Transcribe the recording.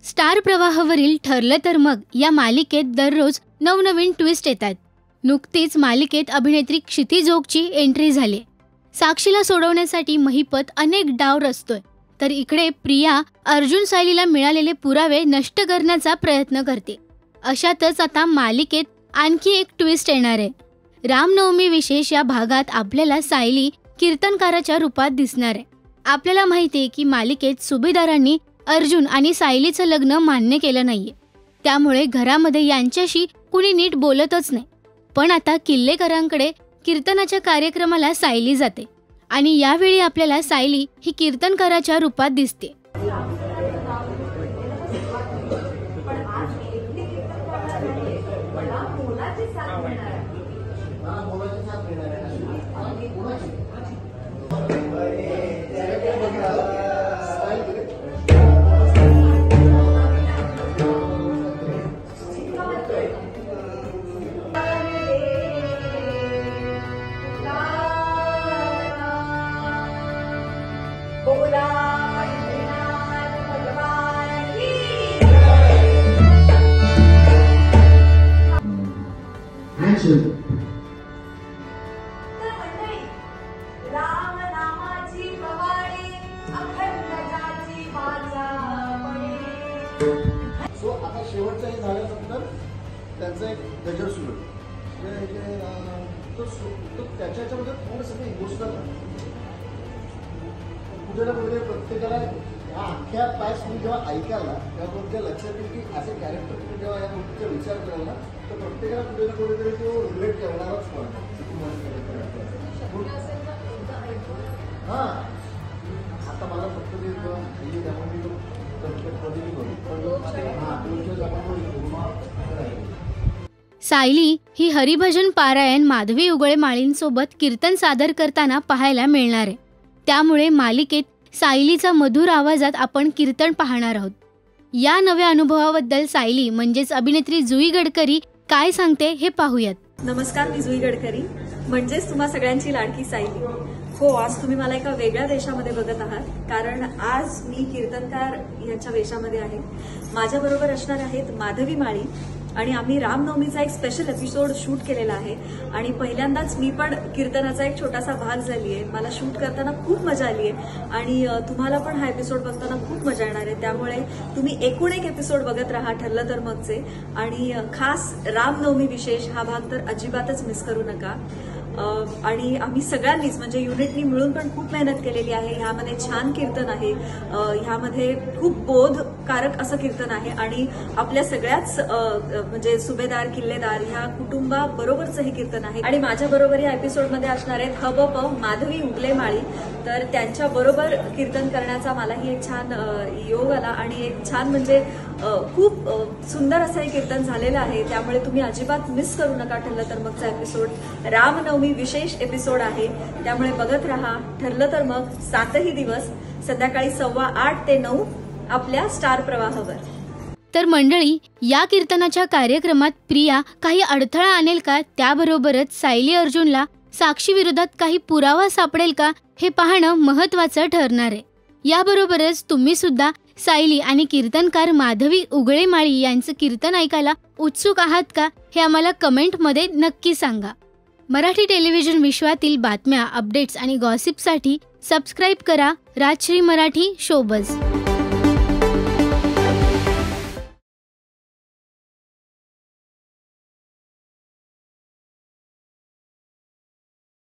Star प्रवाहावरील ठरलं तर मग या मालिकेत दररोज नवनवीन ट्विस्ट येतात। नुकतीच मालिकेत अभिनेत्री क्षिती जोगची एंट्री झाली। साक्षीला सोडवण्यासाठी महिपत अनेक डाव रचतोय, तर इकडे प्रिया अर्जुन सायलीला मिळालेले पुरावे नष्ट करण्याचा प्रयत्न करते। अशातच आता मालिकेत आणखी एक ट्विस्ट येणार आहे। रामनवमी विशेष या भागात आपल्याला सायली कीर्तनकाराच्या रूपात दिसणार आहे। आपल्याला माहिती आहे की मालिकेत सुभेदारांनी अर्जुन आणि सायलीचं लग्न मान्य केलं नाहीये, त्यामुळे घरामध्ये यांच्याशी कुणी नीट बोलतच नाही। पण आता किल्लेकरांकडे कीर्तनाच्या कार्यक्रमाला सायली जाते आणि यावेळी आपल्याला सायली ही कीर्तनकाराच्या रूपात दिसते। सो आता शेवटचं हे झाल्यानंतर त्यांचं एक गजर सुरू तो त्याच्यामध्ये थोडंसं इमोशनल कुठे ना कुठे प्रत्येकाला हा अख्ख्या पाच मी जेव्हा ऐकायला तेव्हा तुमच्या लक्षात येईल की असे कॅरेक्टर तुम्ही जेव्हा या गोष्टीचा विचार कराल ना तर प्रत्येकाला कुठे ना कुठेतरी तो रिलेट करणारच पण हां आता मला फक्त ते त्यामुळे सायली ही हरिभजन पारायण माधवी उगळे माळींसोबत कीर्तन सादर करताना पाहायला मिळणार आहे। त्यामुळे मालिकेत सायलीचा मधुर आवाजात आपण कीर्तन पाहणार आहोत। या नव्या अनुभवाबद्दल सायली म्हणजेच अभिनेत्री जुई गडकरी काय सांगते हे पाहूयात। नमस्कार, मी जुई गडकरी म्हणजेच तुम्हा सगळ्यांची लाडकी सायली। हो, आज तुम्ही मला एका वेगळ्या वेशामध्ये बघत आहात, कारण आज मी कीर्तनकार यांच्या वेशामध्ये आहे। माझ्याबरोबर असणार आहेत माधवी माळी आणि आम्ही रामनवमीचा एक स्पेशल एपिसोड शूट केलेला आहे आणि पहिल्यांदाच मी पण कीर्तनाचा एक छोटासा भाग झाली आहे। मला शूट करताना खूप मजा आली आहे आणि तुम्हाला पण हा एपिसोड बघताना खूप मजा येणार आहे। त्यामुळे तुम्ही एकूण एक एपिसोड बघत राहा ठरलं तर मगचे, आणि खास रामनवमी विशेष हा भाग तर अजिबातच मिस करू नका। आणि आम्ही सगळ्यांनीच म्हणजे युनिटनी मिळून पण खूप मेहनत केलेली आहे। ह्यामध्ये छान कीर्तन आहे, ह्यामध्ये खूप बोधकारक असं कीर्तन आहे आणि आपल्या सगळ्याच म्हणजे सुभेदार किल्लेदार ह्या कुटुंबाबरोबरचं हे कीर्तन आहे। आणि माझ्याबरोबर या एपिसोडमध्ये असणार आहेत हबप माधवी उगले माळी, तर त्यांच्याबरोबर कीर्तन करण्याचा मलाही एक छान योग आला आणि एक छान म्हणजे खूप सुंदर असं हे कीर्तन झालेलं आहे। त्यामुळे तुम्ही अजिबात मिस करू नका ठरलं तर मगचा एपिसोड। रामनवमी विशेष एपिसोड आहे, त्यामुळे बघत राहा ठरलं तर मग 7ही दिवस संध्याकाळी 8:15 ते 9 आपल्या स्टार प्रवाहावर। तर मंडळी, या कीर्तनाच्या कार्यक्रमात प्रिया काही अडथळा आणेल का, त्याबरोबरच सायली अर्जुनला साक्षी विरोधात काही पुरावा सापडेल का, हे पाहणं महत्त्वाचं ठरणार आहे। याबरोबरच तुम्ही सुद्धा सायली आणि कीर्तनकार माधवी उगळे माळी यांचं कीर्तन ऐकायला उत्सुक आहात का, हे आम्हाला कमेंटमध्ये नक्की सांगा। मराठी टेलिव्हिजन विश्वातील बातम्या, अपडेट्स आणि गॉसिपसाठी सबस्क्राईब करा राजश्री मराठी शोबज।